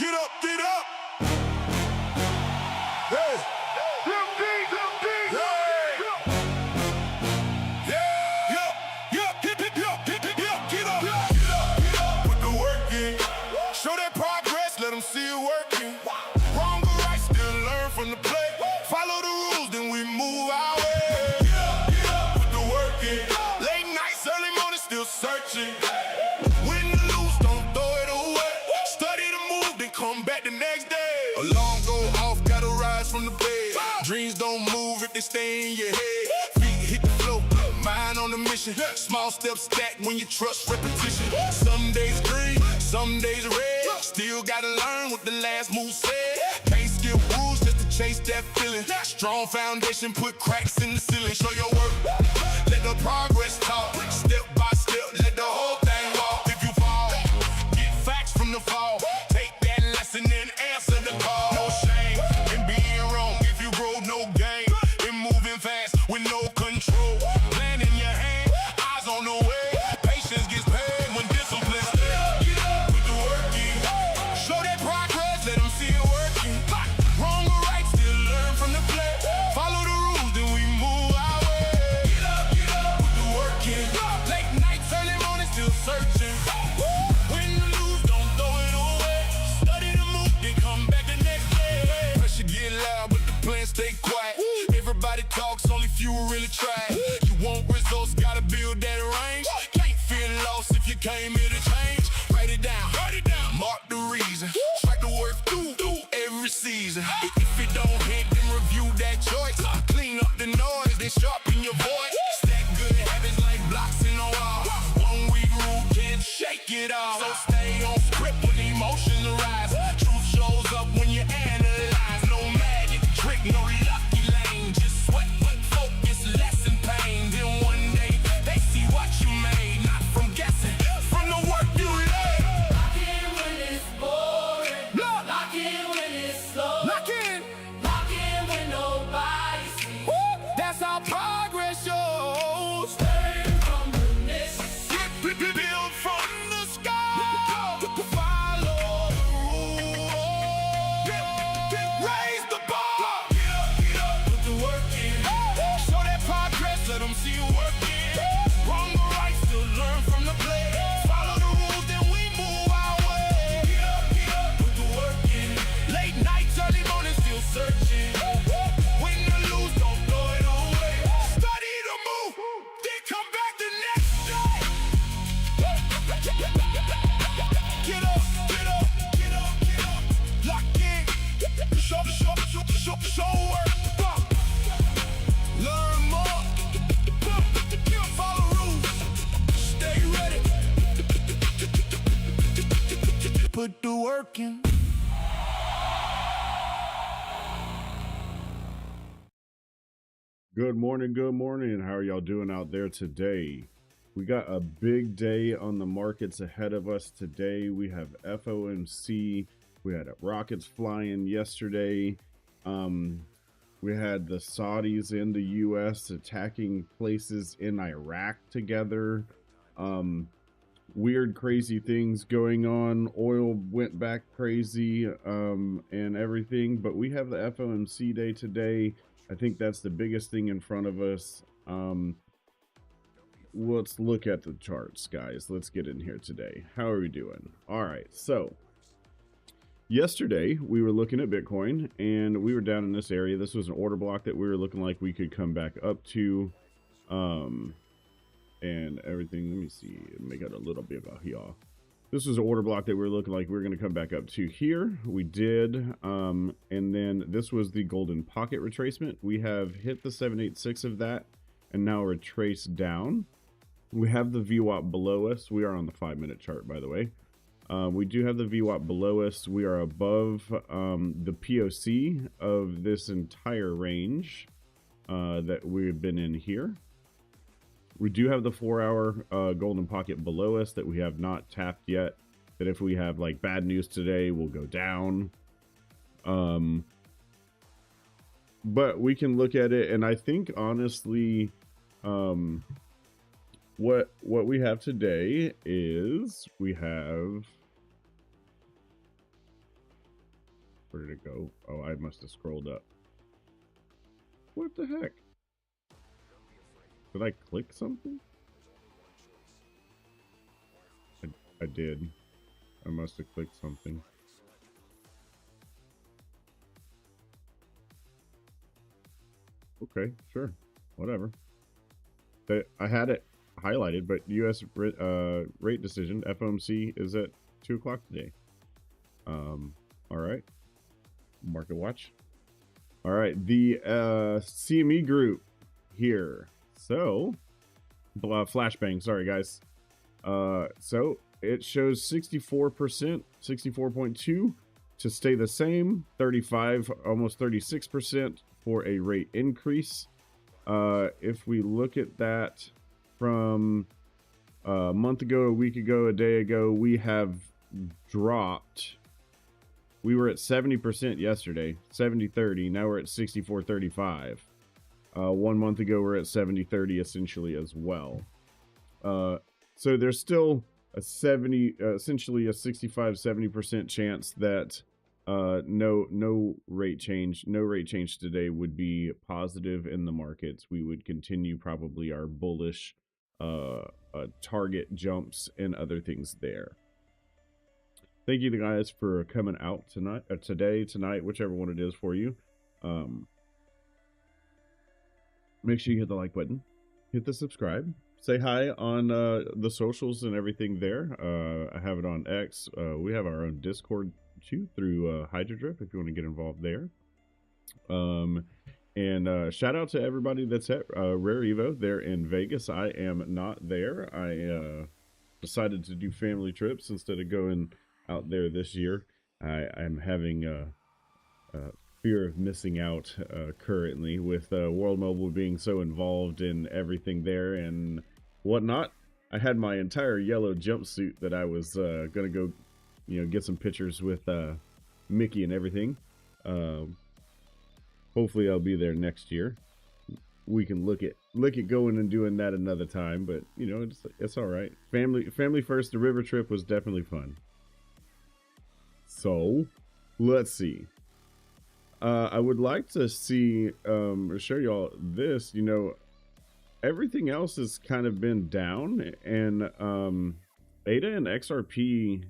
Get up, get up. Hey. Show that progress, let them see it working. Wrong or right, still learn from the play. Follow the rules, then we move our way. Get up, put the work in. Late nights, early morning, still searching. Win or lose, don't throw it away. Study the move, then come back the next day. Alarm go off, gotta rise from the bed. Dreams don't move if they stay in your head. Feet hit the floor, mind on the mission. Small steps stack when you trust repetition. Some days green, some days red. Still gotta learn what the last move said. Can't skip rules just to chase that feeling. Strong foundation, put cracks in the ceiling. Show your work, let the progress talk. Step by step, let the whole thing walk. If you fall, get facts from the fall. Take that lesson and answer the call. No shame in being wrong. If you grow, no gain in moving fast with no control. Plan in your hand, eyes on the way. Patience gets paid when discipline. Put the work in. Show that progress, let them see it working. Wrong or right, still learn from the play. Follow the rules, then we move our way. Get up, put the work in. Late nights, early morning, still searching. Win or lose, don't throw it away. Study the move, then come back the next day. Pressure get loud, but the plan stay quiet. Everybody talks, only few really try. You want results, gotta build that range. Can't feel lost if you came here to change. Write it down, mark the reason. Strike the work through every season. If it don't hit, then review that choice. Clean up the noise, then sharpen your voice. Stack good habits like blocks in a wall. 1 week rule can't shake it all. So stay on script when emotions arise. Truth shows up when you analyze. No magic trick, no lucky lane. Just sweat, but focus, lesson pain. Then one day they see what you made. Not from guessing, from the work you laid. Lock in when it's boring. Lock in when it's slow. Lock in. Lock in when nobody sees. That's how progress shows. Learn from the mistakes. Build from the sky. Follow the rules. Raise the bar. Get up, put the work in. Show that progress, let them see you working. Wrong or right, still learn from the play. Follow the rules, then we move our way. Get up, put the work in. Late nights, early morning, still searching. Win or lose, don't throw it away. Study the move, then come back the next day. Get up, get up, get up, get up. Lock in. Show work. Learn more. Follow rules. Stay ready. Put the work in. Good morning. How are y'all doing out there today? We got a big day on the markets ahead of us today. We have FOMC. We had rockets flying yesterday. We had the Saudis in the US attacking places in Iraq together. Weird, crazy things going on. Oil went back crazy and everything. But we have the FOMC day today. I think that's the biggest thing in front of us. Let's look at the charts, guys. Let's get in here today. How are we doing? All right, so yesterday we were looking at Bitcoin and we were down in this area. This was an order block that we were looking like we could come back up to, and everything. Let me see, make it a little bigger here. This was an order block that we were looking like we were going to come back up to here. We did. And then this was the golden pocket retracement. We have hit the 786 of that and now retraced down. We have the VWAP below us. We are on the 5-minute chart, by the way. We do have the VWAP below us. We are above the POC of this entire range that we've been in here. We do have the 4-hour golden pocket below us that we have not tapped yet. That if we have like bad news today, will go down. But we can look at it, and I think honestly, what we have today is we have Where did it go? Oh, I must have scrolled up. What the heck? Did I click something? I did. I must have clicked something. Okay, sure. Whatever. I had it highlighted, but U.S. rate decision, FOMC, is at 2 o'clock today. All right. Market watch. All right. The CME group here. So, flashbang. Sorry, guys. So it shows 64%, 64.2 to stay the same, 35, almost 36% for a rate increase. If we look at that from a month ago, a week ago, a day ago, we have dropped. We were at 70% yesterday, 70-30. Now we're at 64-35. 1 month ago, we're at 70-30 essentially as well. So there's still a essentially a 65-70% chance that no rate change today would be positive in the markets. We would continue probably our bullish target jumps and other things there. Thank you guys for coming out tonight, tonight, whichever one it is for you. Make sure you hit the like button, hit the subscribe, say hi on the socials and everything there. I have it on X. We have our own Discord too through Hydrodrip if you want to get involved there. And shout out to everybody that's at Rare Evo there in Vegas. I am not there. I decided to do family trips instead of going out there this year. I'm having fear of missing out currently with World Mobile being so involved in everything there and whatnot. I had my entire yellow jumpsuit that I was gonna go, get some pictures with Mickey and everything. Hopefully I'll be there next year. We can look at going and doing that another time, but it's all right. Family first. The river trip was definitely fun. So let's see. I would like to see show y'all this. Everything else has kind of been down, and ADA and XRP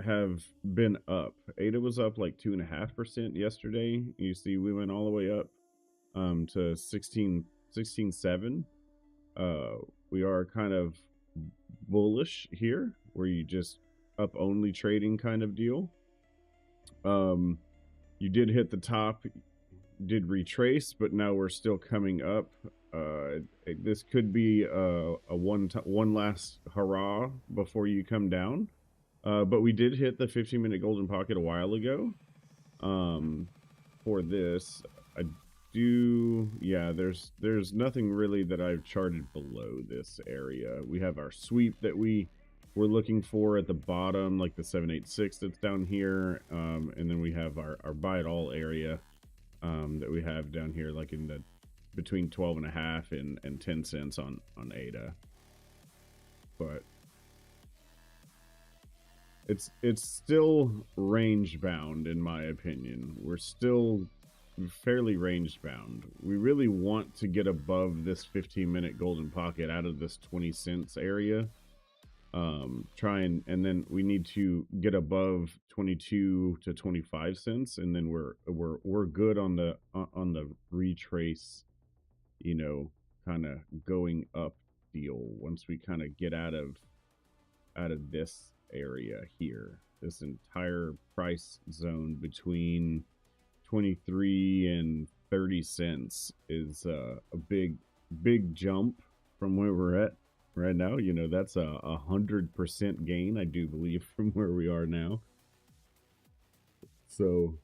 have been up. ADA was up like 2.5% yesterday. You see, we went all the way up to 16.7. We are kind of bullish here, where you just up only trading kind of deal. You did hit the top, did retrace, but now we're still coming up. This could be a one last hurrah before you come down. But we did hit the 15-minute golden pocket a while ago. For this, there's nothing really that I've charted below this area. We have our sweep that we're looking for at the bottom, like the 786 that's down here, and then we have our buy it all area that we have down here, like in the between 12.5 and 10 cents on ADA. But it's still range bound, in my opinion. We're still fairly range bound. We really want to get above this 15-minute golden pocket out of this 20 cents area. And then we need to get above 22 to 25 cents, and then we're good on the retrace, kind of going up deal once we kind of get out of this area here. This entire price zone between 23 and 30 cents is a big jump from where we're at right now. That's a 100% gain, I do believe, from where we are now. So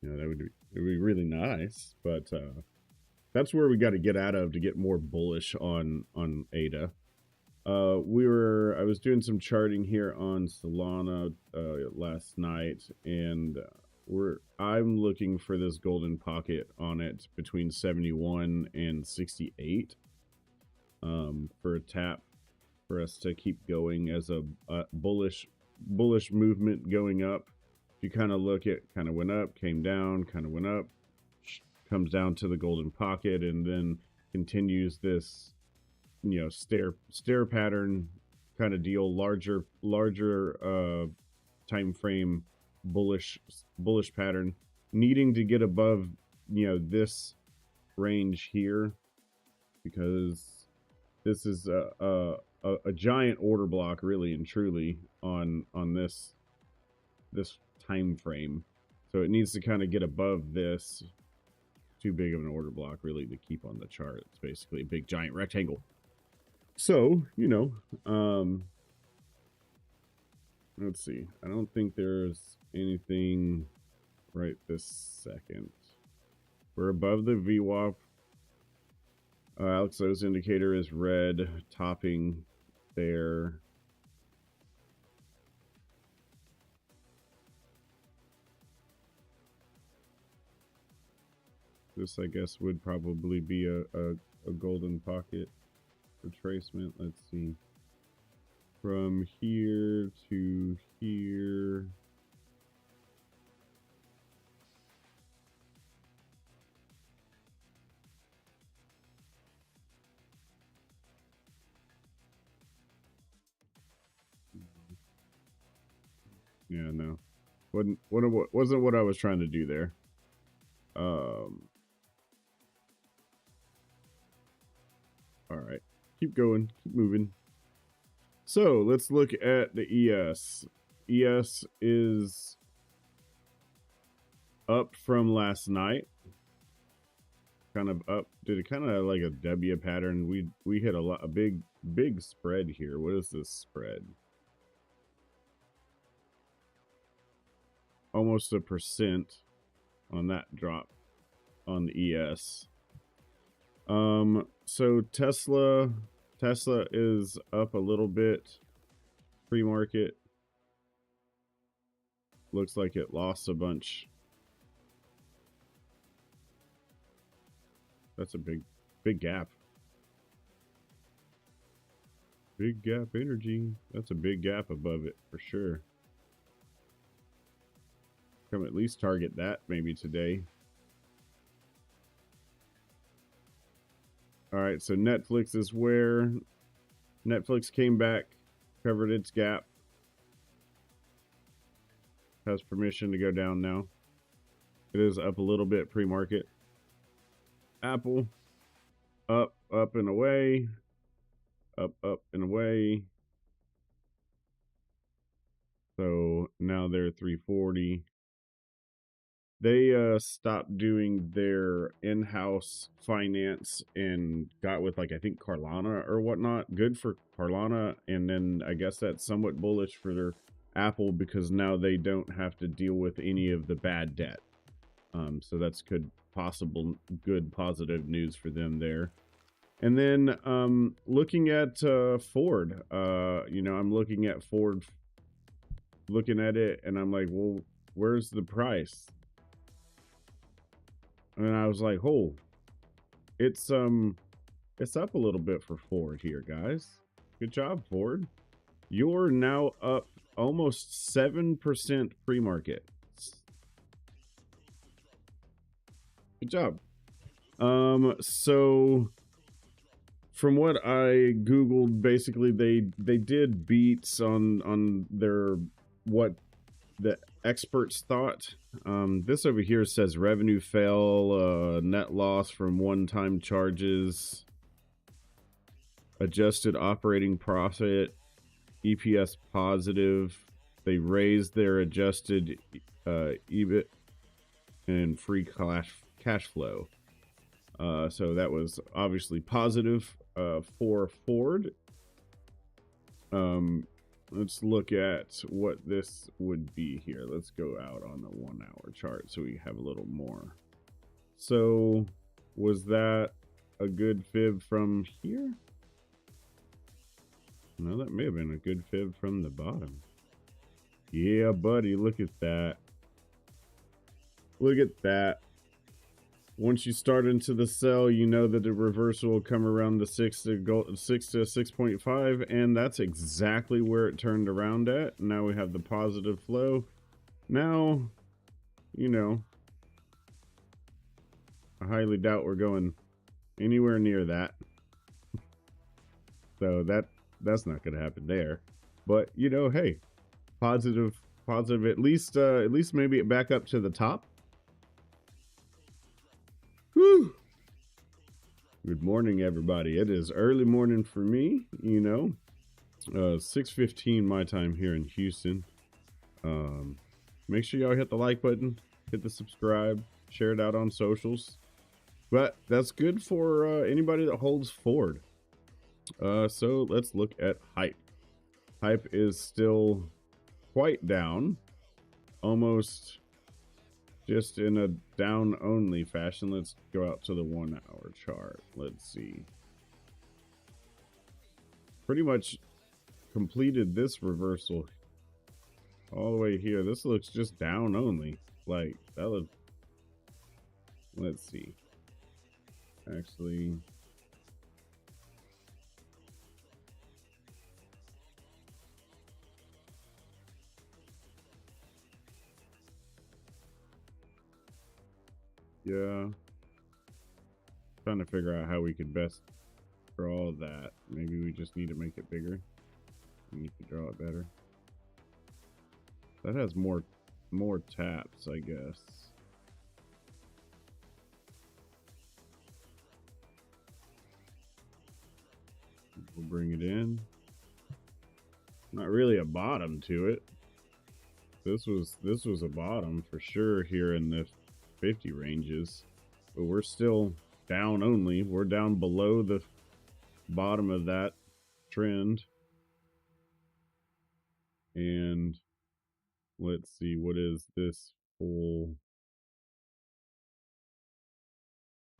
that would be really nice, but that's where we got to get out of to get more bullish on ADA. I was doing some charting here on Solana last night, and I'm looking for this golden pocket on it between 71 and 68 for a tap for us to keep going as a bullish movement going up. If you kind of look at, kind of went up, came down, kind of went up, comes down to the golden pocket, and then continues this, you know, stair pattern kind of deal, larger time frame bullish pattern, needing to get above, you know, this range here, because this is a giant order block, really and truly, on this time frame. So it needs to kind of get above this. Too big of an order block, really, to keep on the chart. It's basically a big giant rectangle. So, you know, let's see. I don't think there's anything right this second. We're above the VWAP. Alex O's indicator is red, topping there. This, I guess, would probably be a golden pocket retracement. Let's see. From here to here. Yeah, no. Wasn't what I was trying to do there. All right, keep going, keep moving. So let's look at the ES. ES is up from last night. Kind of up, did it kind of like a W pattern. We hit a big spread here. What is this spread? Almost 1% on that drop on the ES. So Tesla is up a little bit pre-market. Looks like it lost a bunch. That's a big gap. Big gap energy. That's a big gap above it for sure. Come at least target that maybe today. All right, so Netflix is where Netflix came back, covered its gap. Has permission to go down now. It is up a little bit pre-market. Apple, up and away. Up and away. So now they're 340. They stopped doing their in-house finance and got with, like, I think Carlana or whatnot. Good for Carlana, and then I guess that's somewhat bullish for their Apple, because now they don't have to deal with any of the bad debt. So that's good positive news for them there. And then looking at Ford, you know, I'm looking at Ford, looking at it, and I'm like, well, where's the price? And I was like, oh, it's up a little bit for Ford here, guys. Good job, Ford. You're now up almost 7% pre-market. Good job. So from what I Googled, basically they did beats on their, what the experts thought. This over here says revenue fell, net loss from one-time charges, adjusted operating profit, EPS positive. They raised their adjusted EBIT and free cash flow. So that was obviously positive for Ford. Let's look at what this would be here. Let's go out on the 1 hour chart so we have a little more. So was that a good fib from here? No, that may have been a good fib from the bottom. Yeah, buddy, look at that. Look at that. Once you start into the sell, you know that the reversal will come around the 6 to 6.5, and that's exactly where it turned around at. Now we have the positive flow. Now, you know, I highly doubt we're going anywhere near that. So that's not going to happen there. But, you know, hey, positive, at least maybe back up to the top. Whew. Good morning, everybody. It is early morning for me, you know, 6:15 my time here in Houston. Make sure y'all hit the like button, hit the subscribe, share it out on socials. But that's good for anybody that holds Ford. So let's look at hype. Hype is still quite down, almost just in a down only fashion. Let's go out to the 1 hour chart. Let's see. Pretty much completed this reversal all the way here. This looks just down only. Like that looks, let's see. Actually, yeah, trying to figure out how we could best draw that. Maybe we just need to make it bigger. We need to draw it better. That has more taps, I guess. We'll bring it in. Not really a bottom to it. This was a bottom for sure here in the 50 ranges, but we're still down only. We're down below the bottom of that trend. And let's see, what is this full?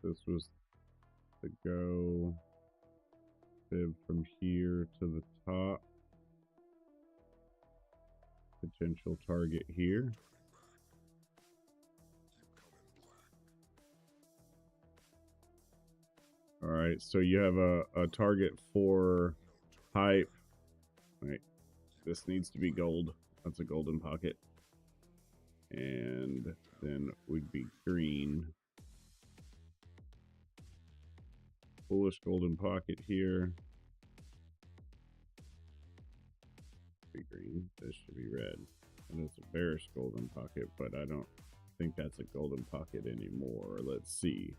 This was the go fib from here to the top. Potential target here. All right, so you have a target for hype. Right, this needs to be gold. That's a golden pocket. And then we'd be green. Bullish golden pocket here. Be green. This should be red. And it's a bearish golden pocket, but I don't think that's a golden pocket anymore. Let's see.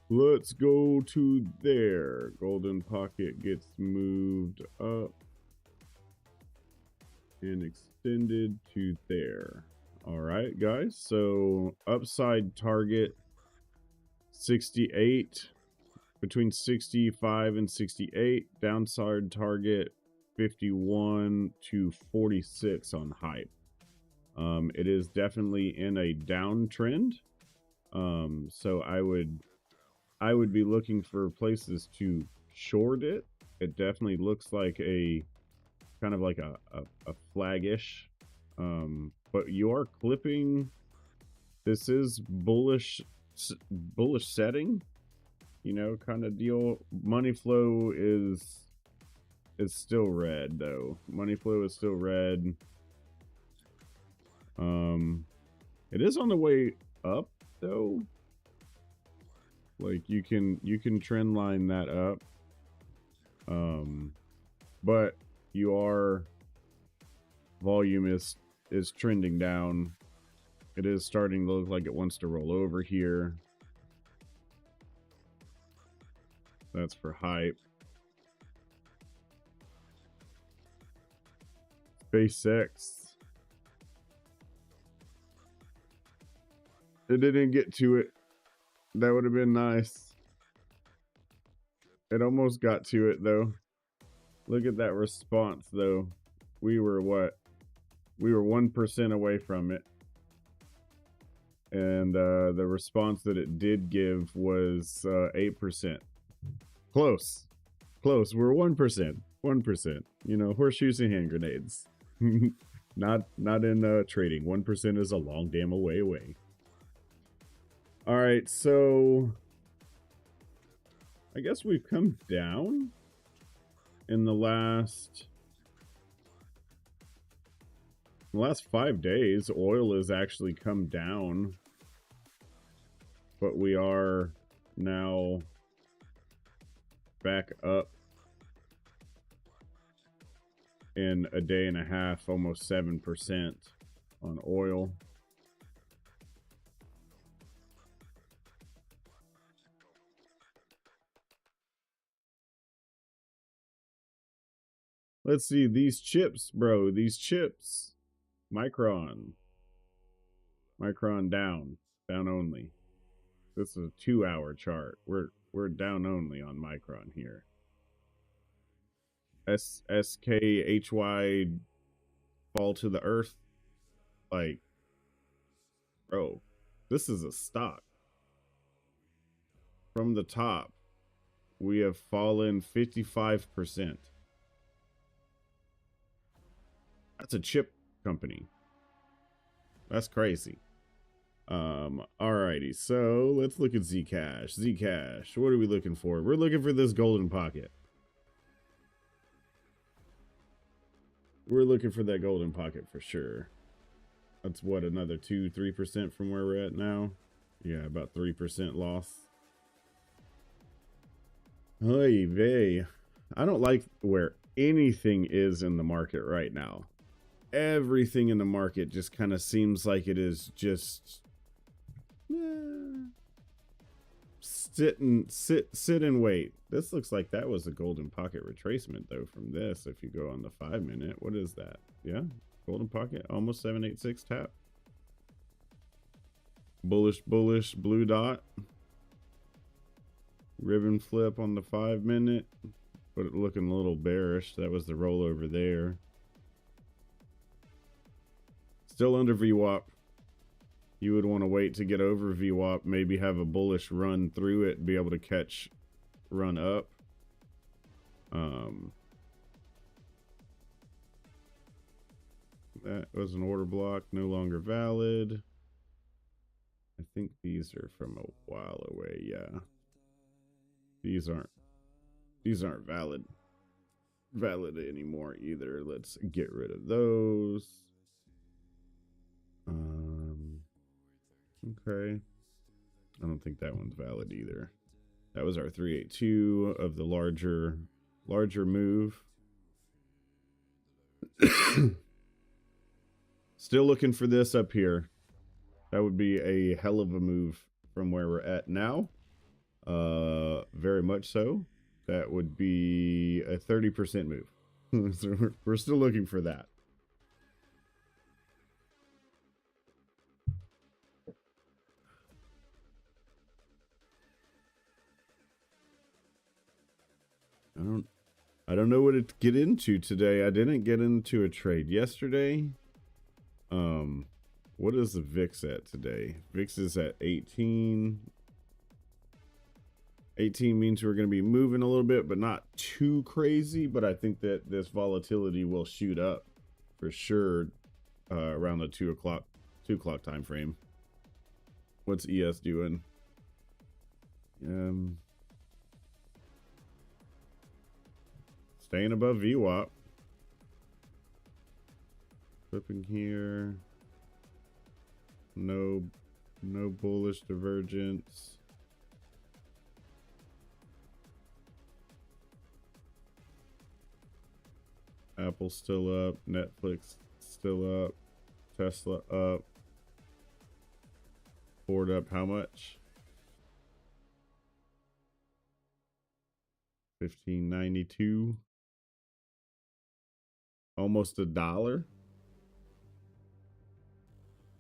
Let's go to there. Golden pocket gets moved up and extended to there. All right, guys. So upside target 68, between 65 and 68. Downside target 51 to 46 on hype. It is definitely in a downtrend. So I would be looking for places to short it. It definitely looks like a kind of like a flaggish. But you are clipping. This is bullish setting, you know, kind of deal. Money flow is still red though. Money flow is still red. It is on the way up though. Like you can trend line that up. But your volume is trending down. It is starting to look like it wants to roll over here. That's for hype. SpaceX. It didn't get to it. That would have been nice. It almost got to it though. Look at that response though. We were what? We were 1% away from it. And the response that it did give was 8%. Close. We're 1%. 1%. You know, horseshoes and hand grenades. not in trading. 1% is a long damn away. All right, so I guess we've come down in the last the last 5 days, oil has actually come down, but we are now back up in a day and a half, almost 7% on oil. Let's see these chips, bro. These chips. Micron down only. This is a 2-hour chart. We're down only on Micron here. SKHY fall to the earth. Like, bro, this is a stock. From the top, we have fallen 55%. That's a chip company. That's crazy. Alrighty, so let's look at Zcash. Zcash, what are we looking for? We're looking for this golden pocket. We're looking for that golden pocket for sure. That's what, another 2-3% from where we're at now? Yeah, about 3% loss. Oy vey. I don't like where anything is in the market right now. Everything in the market just kind of seems like it is just sit and wait. This looks like that was a golden pocket retracement though from this. If you go on the 5-minute, what is that? Yeah, golden pocket, almost 786 tap. Bullish blue dot. Ribbon flip on the 5-minute, but it looking a little bearish. That was the rollover there. Still under VWAP. You would want to wait to get over VWAP, maybe have a bullish run through it, be able to catch run up. That was an order block, no longer valid. I think these are from a while away. Yeah, these aren't valid anymore either. Let's get rid of those. Okay, I don't think that one's valid either. That was our 382 of the larger move. Still looking for this up here. That would be a hell of a move from where we're at now. Very much so. That would be a 30% move. So we're still looking for that. I don't know what to get into today. I didn't get into a trade yesterday. What is the VIX at today? VIX is at 18. 18 means we're going to be moving a little bit, but not too crazy. But I think that this volatility will shoot up for sure around the 2 o'clock time frame. What's ES doing? Staying above VWAP. Flipping here. No bullish divergence. Apple still up. Netflix still up. Tesla up. Ford up how much? $15.92. Almost $1.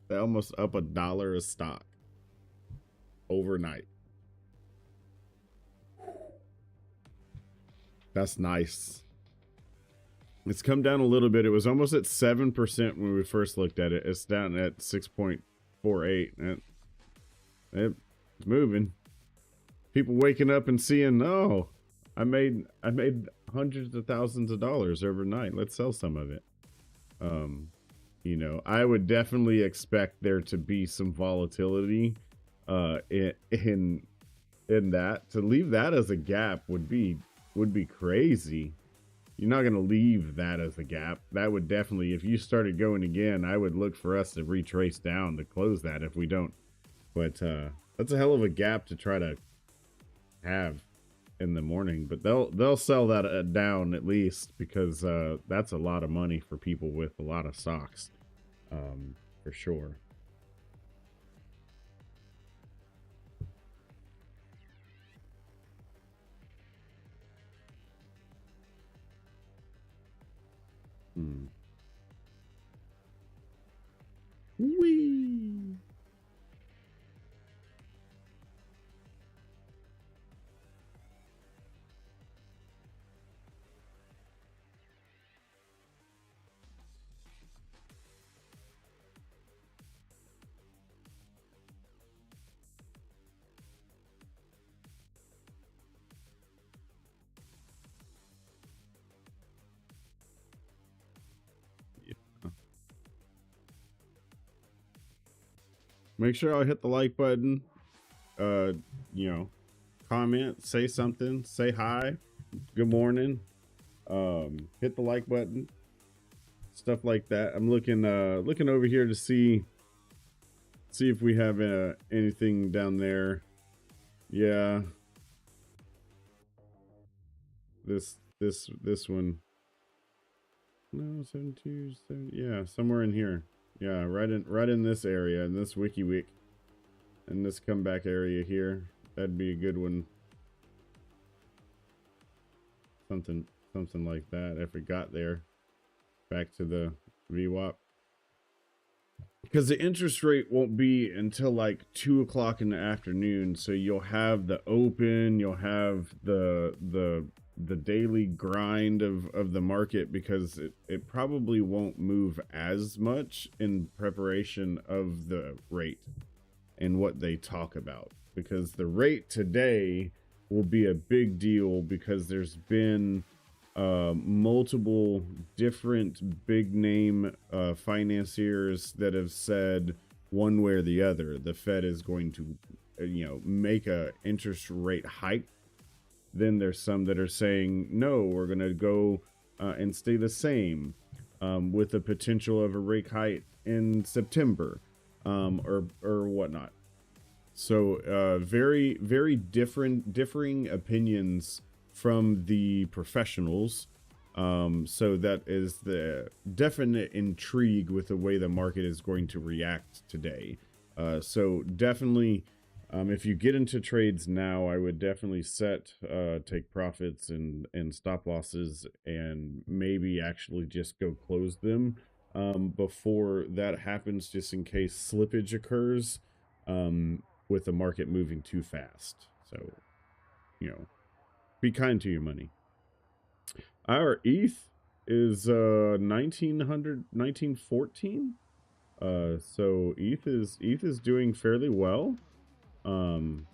They almost up $1 a stock overnight. That's nice. It's come down a little bit. It was almost at 7% when we first looked at it. It's down at 6.48. It's moving. People waking up and seeing, oh, I made hundreds of thousands of dollars overnight. Let's sell some of it. You know, I would definitely expect there to be some volatility in that. To leave that as a gap would be crazy. you're not going to leave that as a gap. That would definitely, if you started going again, I would look for us to retrace down to close that if we don't. But that's a hell of a gap to try to have in the morning. But they'll sell that down at least, because that's a lot of money for people with a lot of stocks, for sure. Whee! Make sure I hit the like button. You know, comment, say something, say hi, good morning. Hit the like button, stuff like that. I'm looking over here to see if we have anything down there. Yeah, this one. No, 72, 70, yeah, somewhere in here. Yeah, right in this area, in this WikiWik, in this comeback area here. That'd be a good one. Something like that if it got there. Back to the VWAP. Because the interest rate won't be until like 2 o'clock in the afternoon, so you'll have the open, you'll have the daily grind of the market, because it probably won't move as much in preparation of the rate and what they talk about, because the rate today will be a big deal, because there's been multiple different big name financiers that have said one way or the other the Fed is going to make a interest rate hike. Then there's some that are saying, no, we're going to go and stay the same, with the potential of a rate hike in September, or whatnot. So very, very differing opinions from the professionals. So that is the definite intrigue with the way the market is going to react today. So definitely, if you get into trades now, I would definitely take profits and stop losses, and maybe actually just go close them before that happens, just in case slippage occurs with the market moving too fast. So, be kind to your money. Our ETH is 1914. So ETH is doing fairly well. From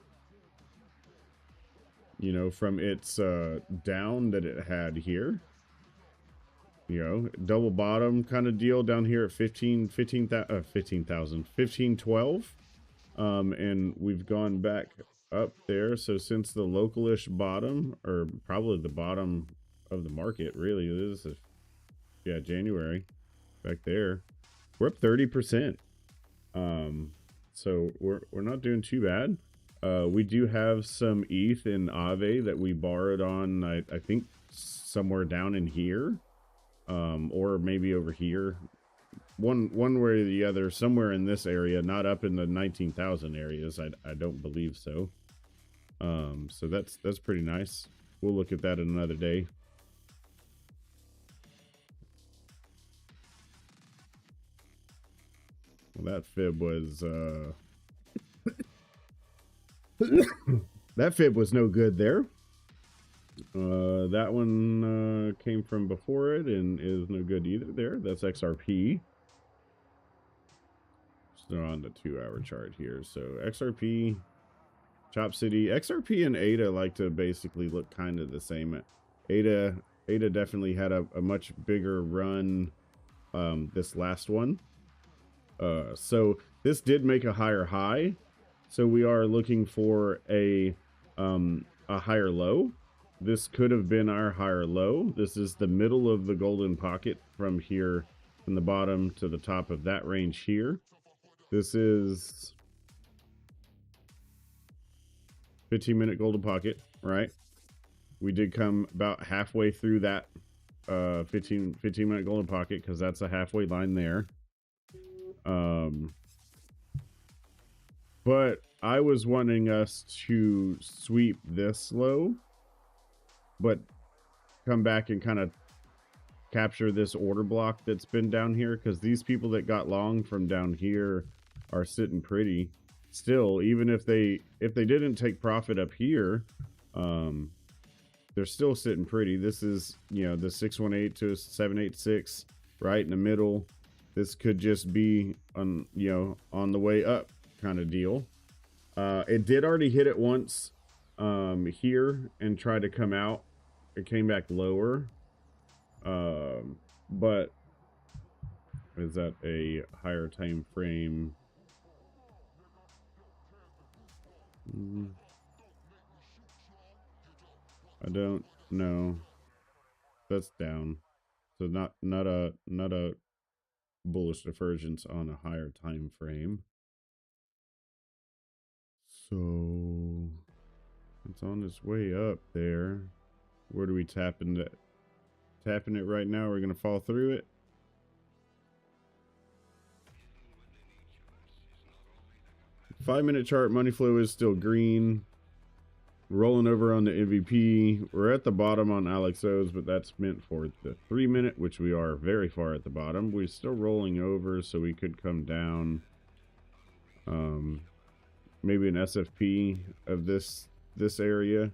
its down that it had here, double bottom kind of deal down here at 15,12, and we've gone back up there. So since the localish bottom, or probably the bottom of the market, really, this is January, back there, we're up 30%. So we're not doing too bad. We do have some ETH in Aave that we borrowed on, I think somewhere down in here, or maybe over here, one way or the other, somewhere in this area, not up in the 19,000 areas. I don't believe so. So that's pretty nice. We'll look at that another day. Well, that fib was that fib was no good there. That one came from before it and is no good either there. That's XRP. So on the 2-hour chart here. So XRP, Chop City, XRP and ADA like to basically look kind of the same. ADA definitely had a much bigger run this last one. So this did make a higher high. So we are looking for a higher low. this could have been our higher low. This is the middle of the golden pocket from here, from the bottom to the top of that range here. This is 15-minute golden pocket, right? We did come about halfway through that 15-minute golden pocket, because that's a halfway line there. But I was wanting us to sweep this low, but come back and kind of capture this order block that's been down here, because these people that got long from down here are sitting pretty still. Even if they didn't take profit up here, they're still sitting pretty. This is, you know, the 618 to 786 right in the middle. This could just be on, you know, on the way up kind of deal. It did already hit it once here and try to come out. It came back lower, but is that a higher time frame? I don't know. That's down, so not a bullish divergence on a higher time frame. So it's on its way up there. Where do we tap into? Tapping it right now. We're gonna fall through it. Five-minute chart, money flow is still green. Rolling over on the MVP. We're at the bottom on Alexos, but that's meant for the 3-minute, which we are very far at the bottom. We're still rolling over, so we could come down. Maybe an SFP of this area.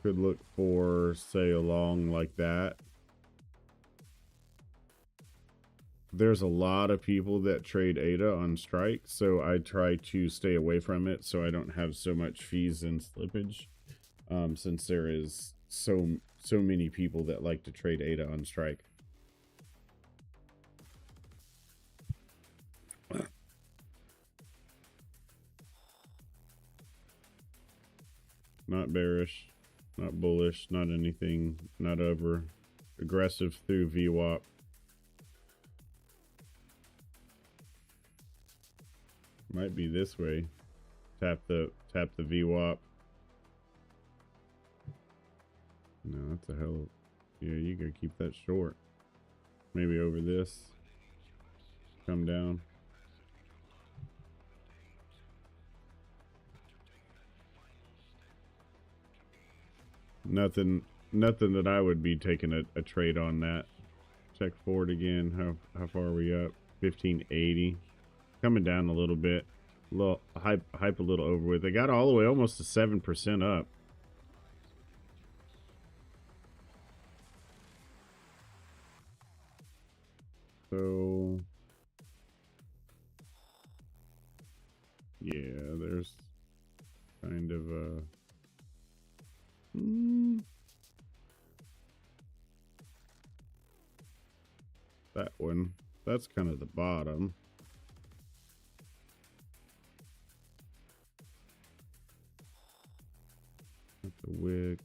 Could look for, say, along like that. There's a lot of people that trade ADA on Strike, so I try to stay away from it so I don't have so much fees and slippage, since there is so many people that like to trade ADA on Strike. Not bearish, not bullish, not anything, not over aggressive through VWAP. Might be this way. Tap the VWAP. No, that's a hell. Yeah, you gotta keep that short. Maybe over this. Come down. Nothing that I would be taking a trade on that. Check forward again. How far are we up? 1580. Coming down a little bit. A little hype a little over with. They got all the way almost to 7% up. So yeah, there's kind of a that one. That's kind of the bottom. That's a wick.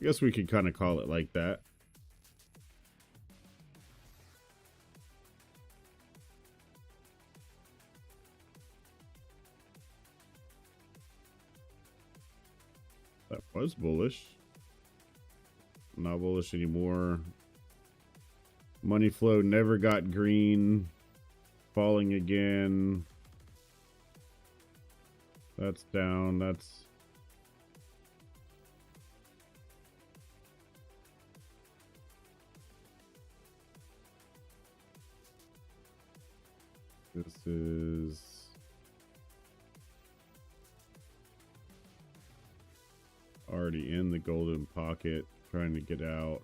I guess we could kind of call it like that. That was bullish. Not bullish anymore. Money flow never got green. Falling again. That's down. That's this is already in the golden pocket, trying to get out.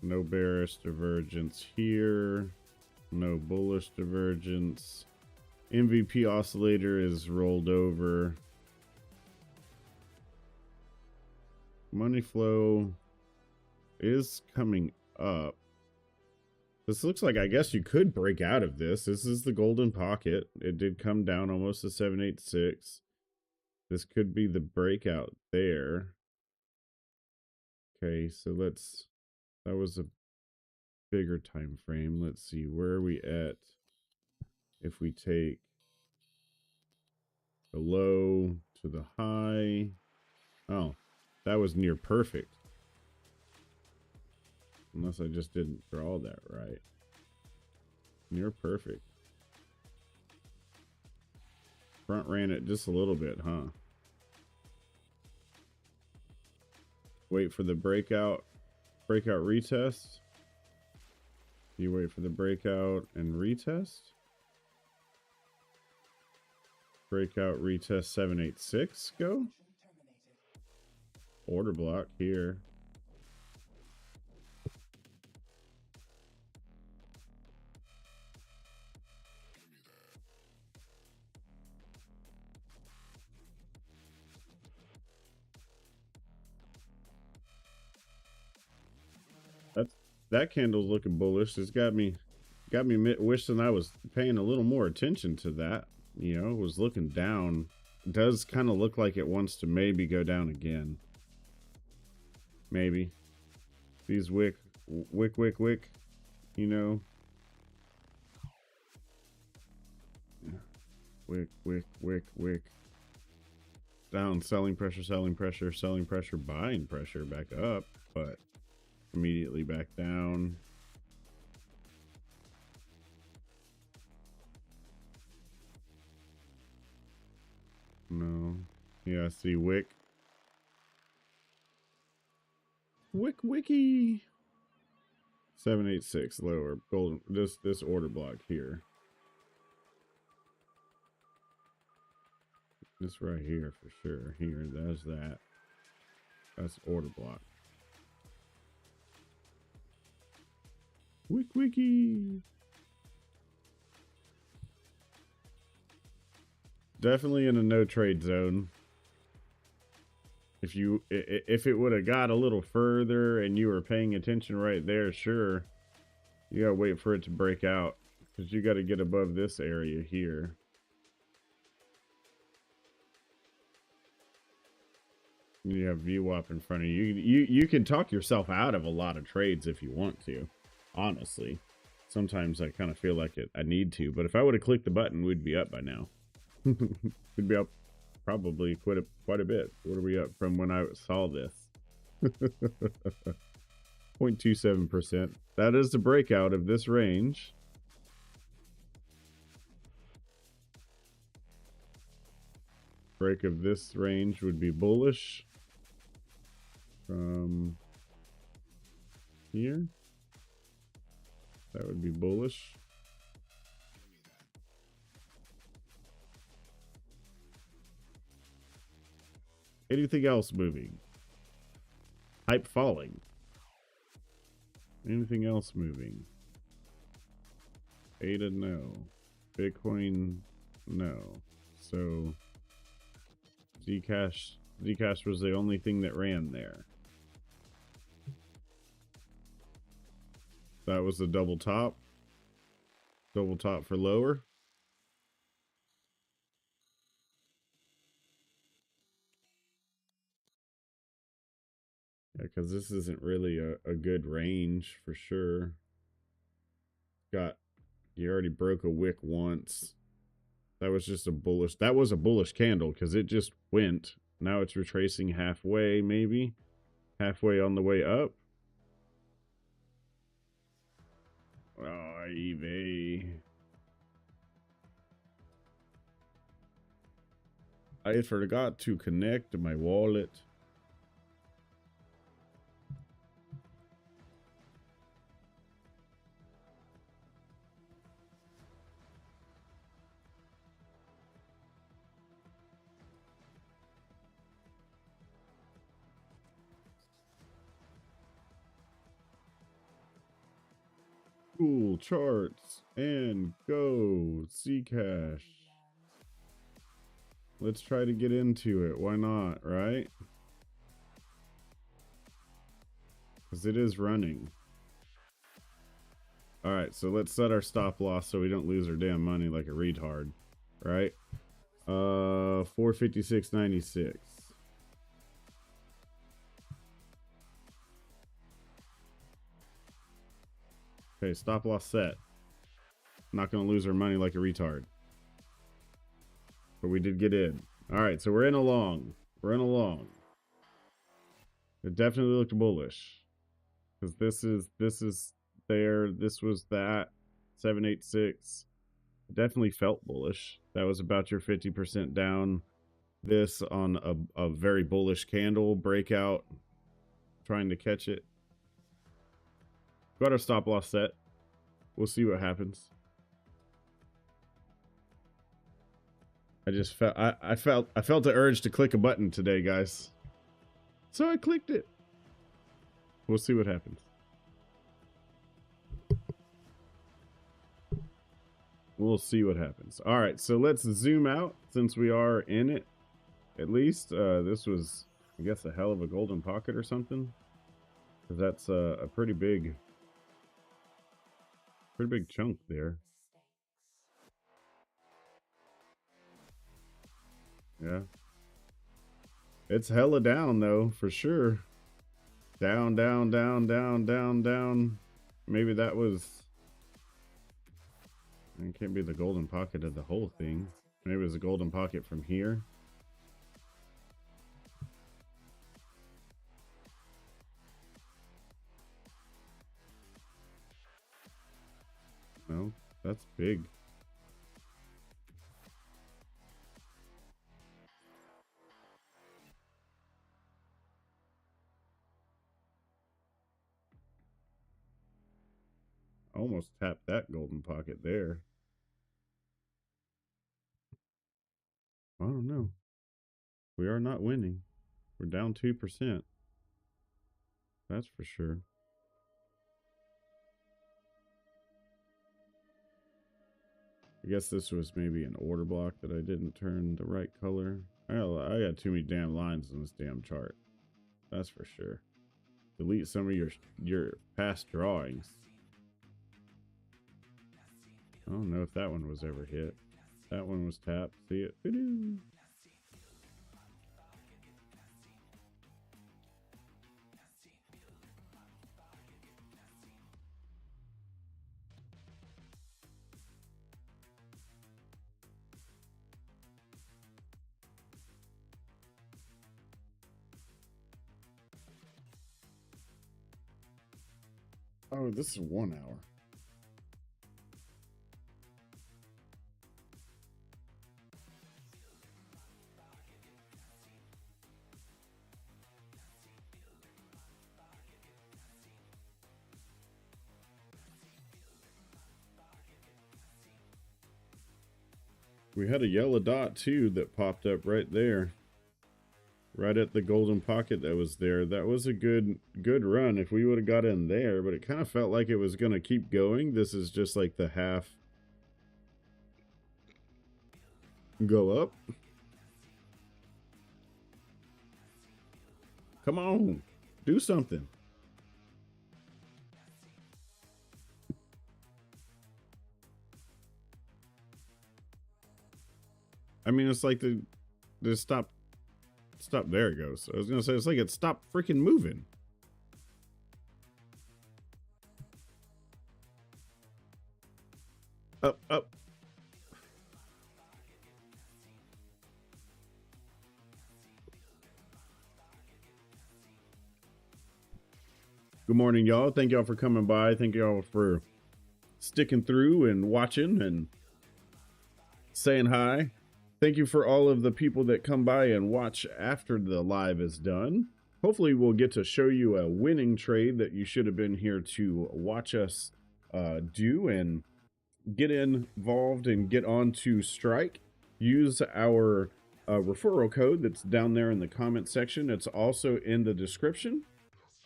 No bearish divergence here. No bullish divergence. MVP oscillator is rolled over. Money flow is coming up. This looks like, I guess you could break out of this. This is the golden pocket. It did come down almost to 786. This could be the breakout there. Okay, so that was a bigger time frame. Let's see, where are we at if we take the low to the high? Oh, that was near perfect. Unless I just didn't draw that right. Near perfect. Front ran it just a little bit, huh? Wait for the breakout retest. You wait for the breakout and retest. Breakout retest 786. Go. Order block here. That candle's looking bullish. It's got me wishing I was paying a little more attention to that. You know, it was looking down. It does kind of look like it wants to maybe go down again. Maybe. These wick, you know. Wick. Down, selling pressure, buying pressure, back up, but immediately back down. No. Yeah, I see wick. Wiki. 786 lower. Golden. This order block here. This right here for sure. Here, there's that. That's order block. Wiki. Definitely in a no trade zone. If it would have got a little further and you were paying attention right there, sure. You gotta wait for it to break out because you got to get above this area here. You have VWAP in front of you. You can talk yourself out of a lot of trades if you want to. Honestly, sometimes I kind of feel like I need to, but if I would have clicked the button, we'd be up by now. We'd be up probably quite a bit. What are we up from when I saw this? 0.27%. That is the breakout of this range. Break of this range would be bullish from here. That would be bullish. Anything else moving? Hype falling. Anything else moving? ADA, no. Bitcoin, no. So Zcash was the only thing that ran there. That was the double top. Double top for lower. Yeah, because this isn't really a good range for sure. You already broke a wick once. That was just a bullish. That was a bullish candle because it just went. Now it's retracing halfway, maybe. Halfway on the way up. Oh, eBay. I forgot to connect my wallet. Cool charts and go Zcash. Let's try to get into it. Why not, right? because it is running. All right, so let's set our stop loss so we don't lose our damn money like a retard, right? 456.96. Okay, stop loss set. Not gonna lose our money like a retard. But we did get in. All right, so we're in a long. We're in a long. It definitely looked bullish. Because this is there. This was that. 786. It definitely felt bullish. That was about your 50% down. This on a very bullish candle breakout. Trying to catch it. Got our stop loss set. We'll see what happens. I just felt I felt the urge to click a button today, guys. So I clicked it. We'll see what happens. We'll see what happens. All right, so let's zoom out since we are in it. At least this was, I guess, a hell of a golden pocket or something. Because that's a pretty big chunk there. Yeah. It's hella down though, for sure. Down, down, down, down, down, down. Maybe that was... It can't be the golden pocket of the whole thing. Maybe it was a golden pocket from here. No, that's big. Almost tapped that golden pocket there. I don't know. We are not winning. We're down 2%. That's for sure. I guess this was maybe an order block that I didn't turn the right color. I got too many damn lines in this damn chart. That's for sure. Delete some of your past drawings. I don't know if that one was ever hit. That one was tapped. See it? Doo-doo. Oh, this is 1 hour. We had a yellow dot too that popped up right there. Right at the golden pocket that was there. That was a good run if we would have got in there, but it kind of felt like it was going to keep going. This is just like the half go up. Come on, do something. I mean, it's like the stop, there it goes. I was gonna say, it's like it stopped freaking moving. Up, up. Good morning, y'all. Thank y'all for coming by. Thank y'all for sticking through and watching and saying hi. Thank you for all of the people that come by and watch after the live is done. Hopefully we'll get to show you a winning trade that you should have been here to watch us do and get involved and get on to Strike. Use our referral code that's down there in the comment section. It's also in the description.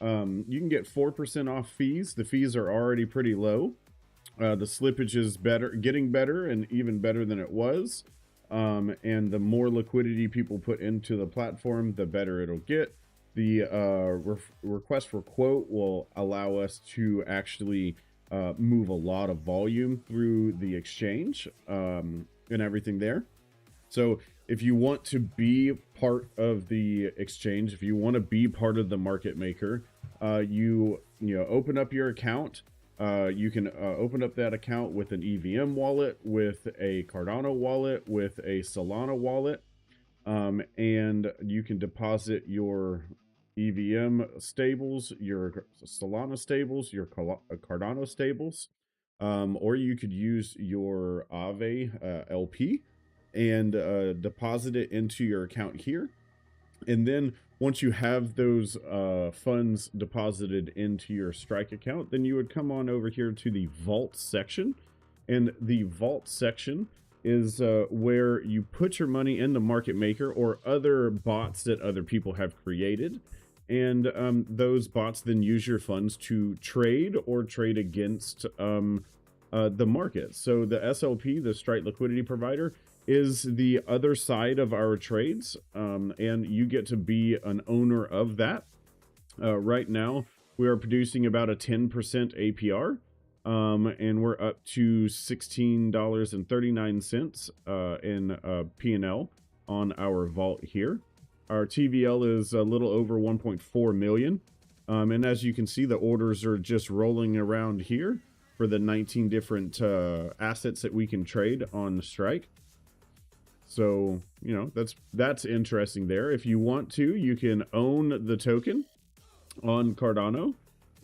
You can get 4% off fees. The fees are already pretty low. The slippage is getting better and even better than it was. And the more liquidity people put into the platform, the better it'll get. The request for quote will allow us to actually move a lot of volume through the exchange and everything there. So if you want to be part of the exchange, if you want to be part of the market maker, you open up your account. You can open up that account with an EVM wallet, with a Cardano wallet, with a Solana wallet, and you can deposit your EVM stables, your Solana stables, your Cardano stables, or you could use your Aave LP and deposit it into your account here. And then once you have those funds deposited into your Strike account, then you would come on over here to the vault section. And the vault section is where you put your money in the market maker or other bots that other people have created. And those bots then use your funds to trade or trade against the market. So the SLP, the Strike Liquidity Provider, is the other side of our trades, and you get to be an owner of that. Right now, we are producing about a 10% APR, and we're up to $16.39 in P&L on our vault here. Our TVL is a little over 1.4 million, and as you can see, the orders are just rolling around here for the 19 different assets that we can trade on Strike. So, that's interesting there. If you want to, you can own the token on Cardano,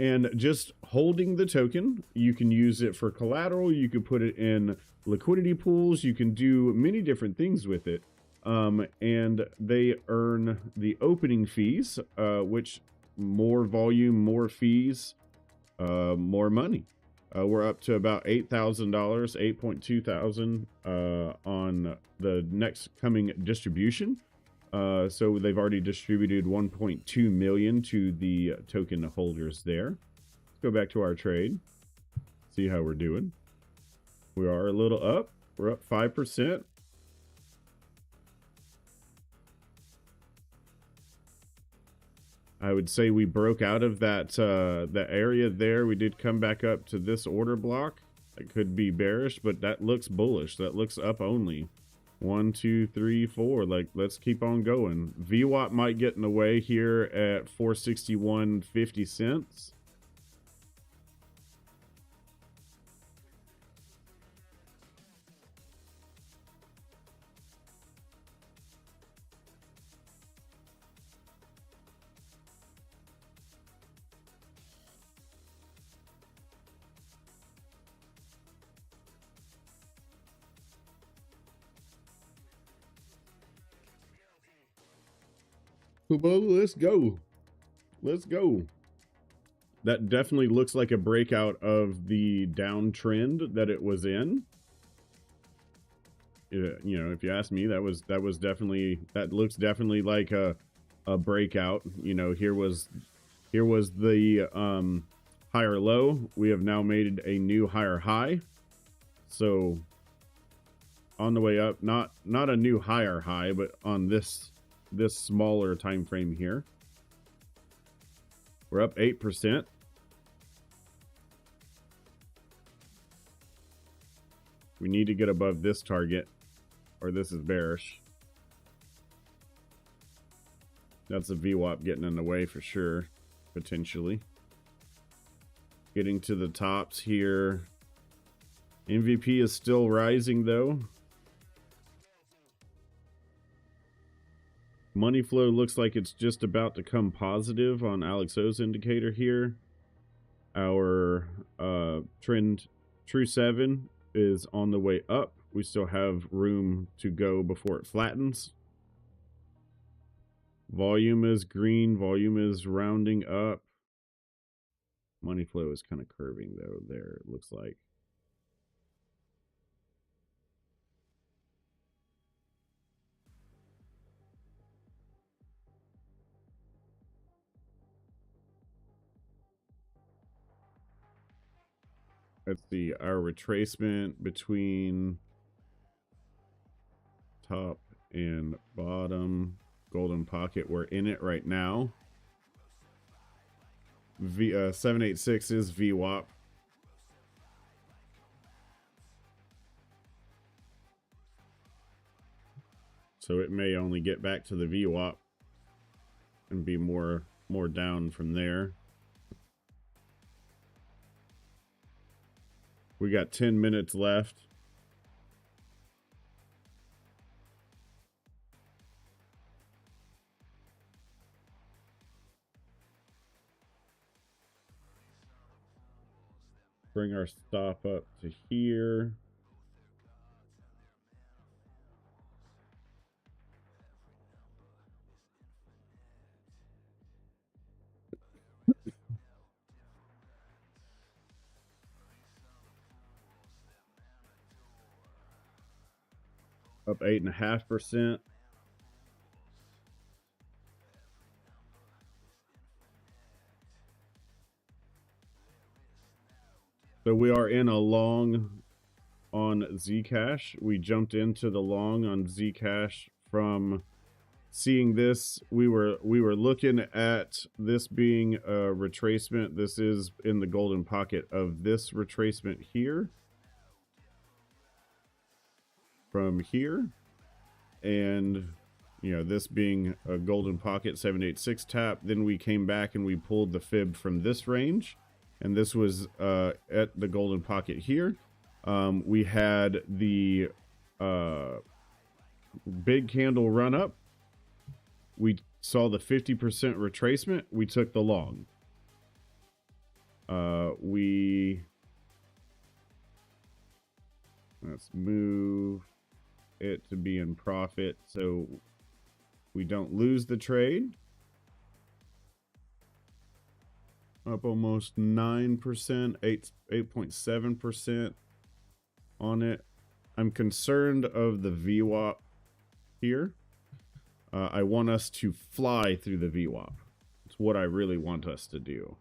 and just holding the token, you can use it for collateral. You can put it in liquidity pools. You can do many different things with it. And they earn the opening fees, which more volume, more fees, more money. We're up to about $8,000, $8.2 thousand on the next coming distribution. So they've already distributed 1.2 million to the token holders there. Let's go back to our trade, see how we're doing. We are a little up. We're up 5%. I would say we broke out of that the area there. We did come back up to this order block. It could be bearish, but that looks bullish. That looks up only. 1, 2, 3, 4. Like, let's keep on going. VWAP might get in the way here at 461.50 cents. Well, let's go. Let's go. That definitely looks like a breakout of the downtrend that it was in. If you ask me, that looks definitely like a breakout. Here was the higher low. We have now made a new higher high. So on the way up, not a new higher high, but on this smaller time frame here, we're up 8%. We need to get above this target, or this is bearish. That's a VWAP getting in the way for sure, potentially. Getting to the tops here. MVP is still rising though. Money flow looks like it's just about to come positive on Alex O's indicator here. Our trend True 7 is on the way up. We still have room to go before it flattens. Volume is green. Volume is rounding up. Money flow is kind of curving though there, it looks like. Let's see, our retracement between top and bottom. Golden pocket, we're in it right now. 786 is VWAP. So it may only get back to the VWAP and be more down from there. We got 10 minutes left. Bring our stop up to here. Up 8.5%. So we are in a long on Zcash. We jumped into the long on Zcash from seeing this. We were looking at this being a retracement. This is in the golden pocket of this retracement here. From here. And, you know, this being a golden pocket 786 tap. Then we came back and we pulled the fib from this range. And this was at the golden pocket here. We had the big candle run up. We saw the 50% retracement. We took the long. Let's move it to be in profit so we don't lose the trade. Up almost 9%, 8.7% on it. I'm concerned of the VWAP here. I want us to fly through the VWAP. It's what I really want us to do.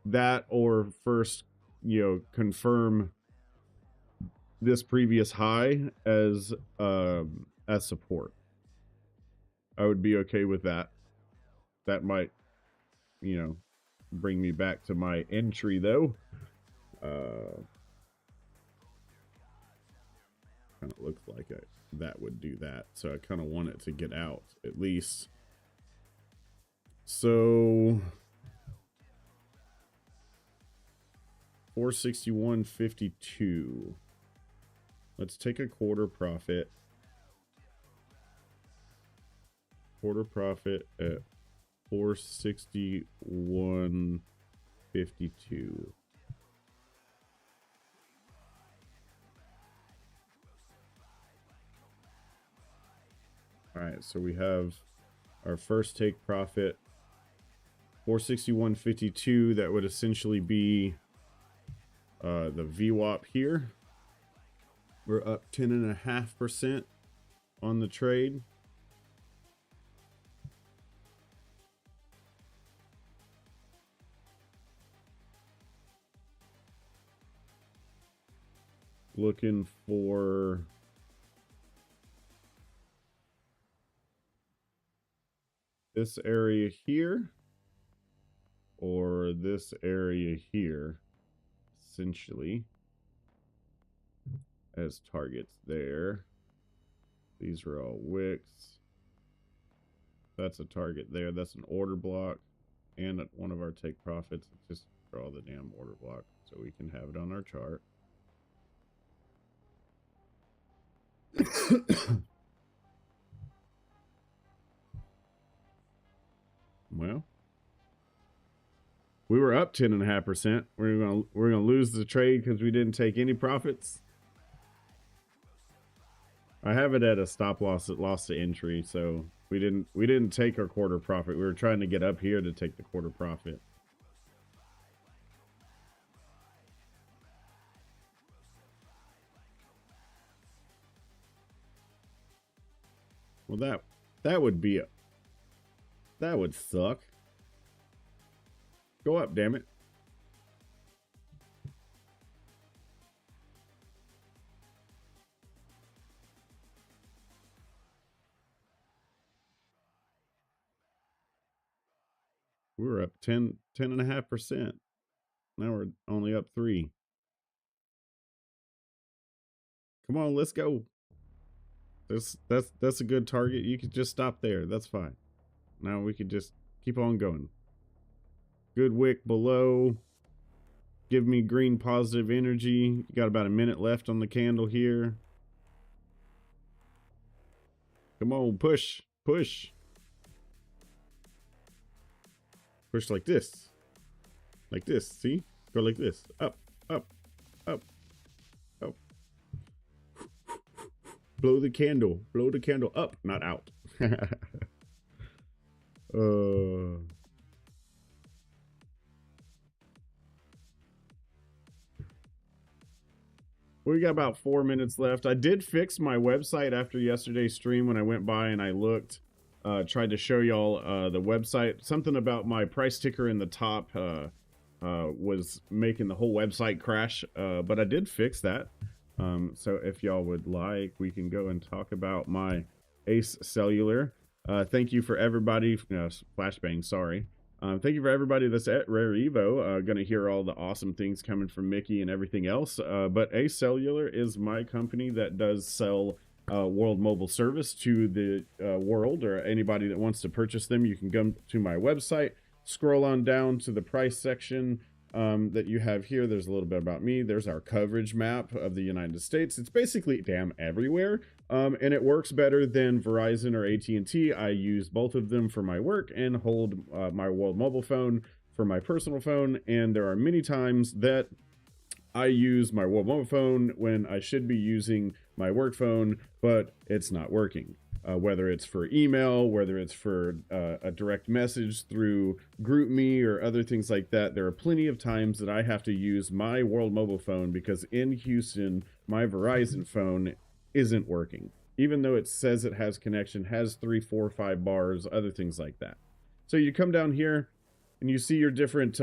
That or first, you know, confirm this previous high as support. I would be okay with that. That might, you know, bring me back to my entry though. Kind of looks like that would do that. So I kind of want it to get out at least. So 461.52. Let's take a quarter profit. Quarter profit at 461.52. All right, so we have our first take profit, 461.52. That would essentially be the VWAP here. We're up 10.5% on the trade. Looking for this area here or this area here, essentially, as targets there. These are all wicks. That's a target there. That's an order block. And at one of our take profits, just draw the damn order block so we can have it on our chart. Well, we were up 10.5%. We're gonna lose the trade because we didn't take any profits. I have it at a stop loss that lost the entry, so we didn't take our quarter profit. We were trying to get up here to take the quarter profit. Well, that would be that would suck. Go up, damn it. We were up 10.5%. Now we're only up 3. Come on, let's go. That's a good target. You could just stop there. That's fine. Now we could just keep on going. Good wick below. Give me green positive energy. You got about a minute left on the candle here. Come on, push, push. Push like this. Like this, see? Go like this. Up, up, up, up. Blow the candle up, not out. We got about 4 minutes left. I did fix my website after yesterday's stream when I went by and I looked, tried to show y'all the website. Something about my price ticker in the top was making the whole website crash, but I did fix that. So if y'all would like, we can go and talk about my Ace Cellular. Thank you for everybody. Flashbang, sorry. Thank you for everybody that's at Rare Evo. Gonna hear all the awesome things coming from Mickey and everything else. But Ace Cellular is my company that does sell world mobile service to the world, or anybody that wants to purchase them. You can go to my website, scroll on down to the price section that you have here. There's a little bit about me. There's our coverage map of the United States. It's basically damn everywhere. And it works better than Verizon or AT&T. I use both of them for my work and hold my world mobile phone for my personal phone. And there are many times that I use my world mobile phone when I should be using my work phone, but it's not working. Whether it's for email, whether it's for a direct message through GroupMe or other things like that. There are plenty of times that I have to use my world mobile phone because in Houston, my Verizon phone isn't working, even though it says it has connection, has 3, 4, 5 bars, other things like that. So you come down here and you see your different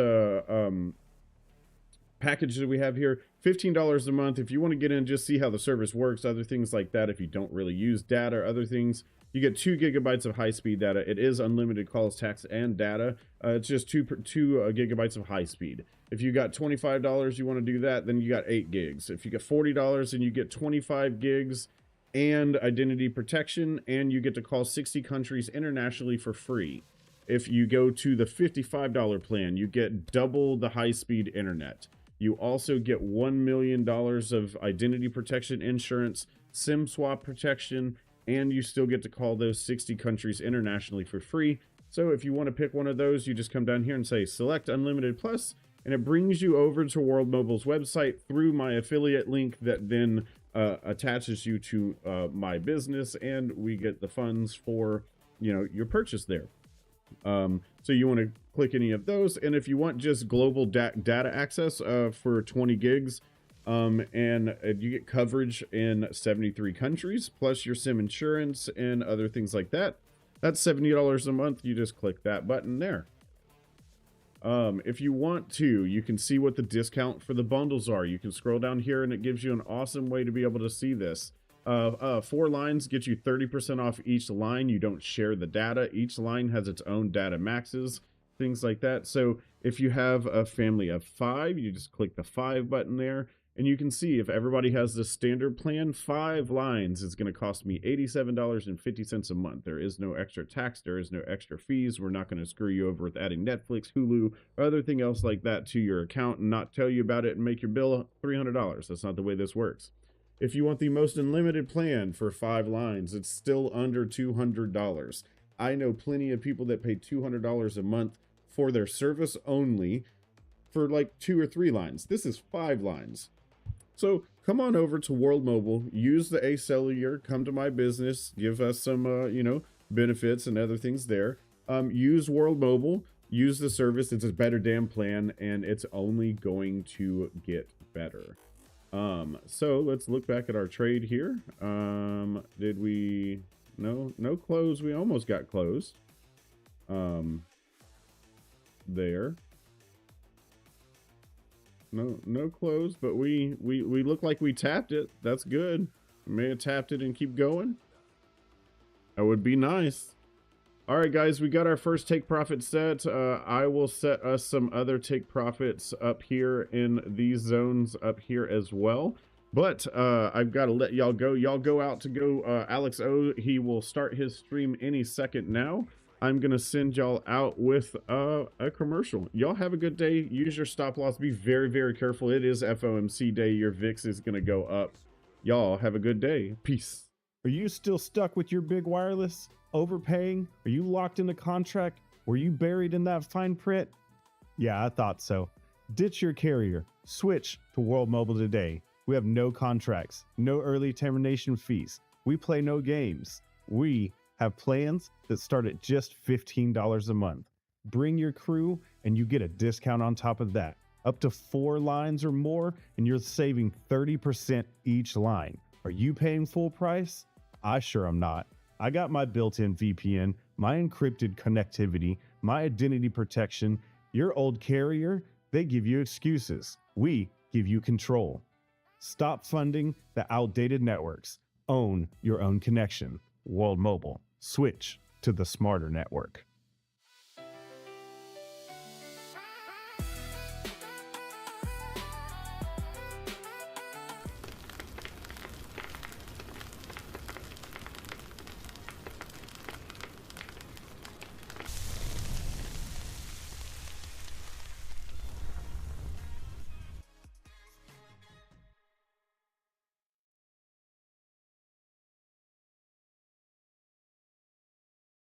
packages that we have here. $15 a month if you want to get in, just see how the service works, other things like that. If you don't really use data or other things, you get 2 gigabytes of high-speed data. It is unlimited calls, text, and data. It's just 2 gigabytes of high speed. If you got $25 you want to do that, then you got 8 gigs. If you get $40 and you get 25 gigs and identity protection, and you get to call 60 countries internationally for free. If you go to the $55 plan, you get double the high-speed internet. You also get $1 million of identity protection insurance, SIM swap protection, and you still get to call those 60 countries internationally for free. So if you want to pick one of those, you just come down here and say select Unlimited Plus, and it brings you over to World Mobile's website through my affiliate link that then attaches you to my business, and we get the funds for, you know, your purchase there. So you want to click any of those, and if you want just global data access for 20 gigs, and you get coverage in 73 countries, plus your SIM insurance and other things like that, that's $70 a month. You just click that button there. If you want to, you can see what the discount for the bundles are. You can scroll down here and it gives you an awesome way to be able to see this. 4 lines get you 30% off each line. You don't share the data. Each line has its own data maxes, things like that. So if you have a family of 5, you just click the 5 button there, and you can see if everybody has the standard plan, 5 lines is going to cost me $87.50 a month. There is no extra tax. There is no extra fees. We're not going to screw you over with adding Netflix, Hulu, or other thing else like that to your account and not tell you about it and make your bill $300. That's not the way this works. If you want the most unlimited plan for 5 lines, it's still under $200. I know plenty of people that pay $200 a month for their service only for like 2 or 3 lines. This is 5 lines. So come on over to World Mobile, use the Ace Cellular, come to my business, give us some, benefits and other things there. Use World Mobile, use the service. It's a better damn plan, and it's only going to get better. So let's look back at our trade here. Did we, no close. We almost got closed. There. No close, but we look like we tapped it. That's good. We may have tapped it and keep going. That would be nice. All right, guys, we got our first take profit set. I will set us some other take profits up here in these zones up here as well. But I've got to let y'all go. Y'all go out to go Alex O. He will start his stream any second now. I'm going to send y'all out with a commercial. Y'all have a good day. Use your stop loss. Be very, very careful. It is FOMC day. Your VIX is going to go up. Y'all have a good day. Peace. Are you still stuck with your big wireless? Overpaying? Are you locked in a contract? Were you buried in that fine print? Yeah, I thought so. Ditch your carrier. Switch to World Mobile today. We have no contracts, no early termination fees. We play no games. We have plans that start at just $15 a month. Bring your crew and you get a discount on top of that. Up to 4 lines or more, and you're saving 30% each line. Are you paying full price? I sure am not. I got my built-in VPN, my encrypted connectivity, my identity protection. Your old carrier, they give you excuses. We give you control. Stop funding the outdated networks. Own your own connection. World Mobile. Switch to the smarter network.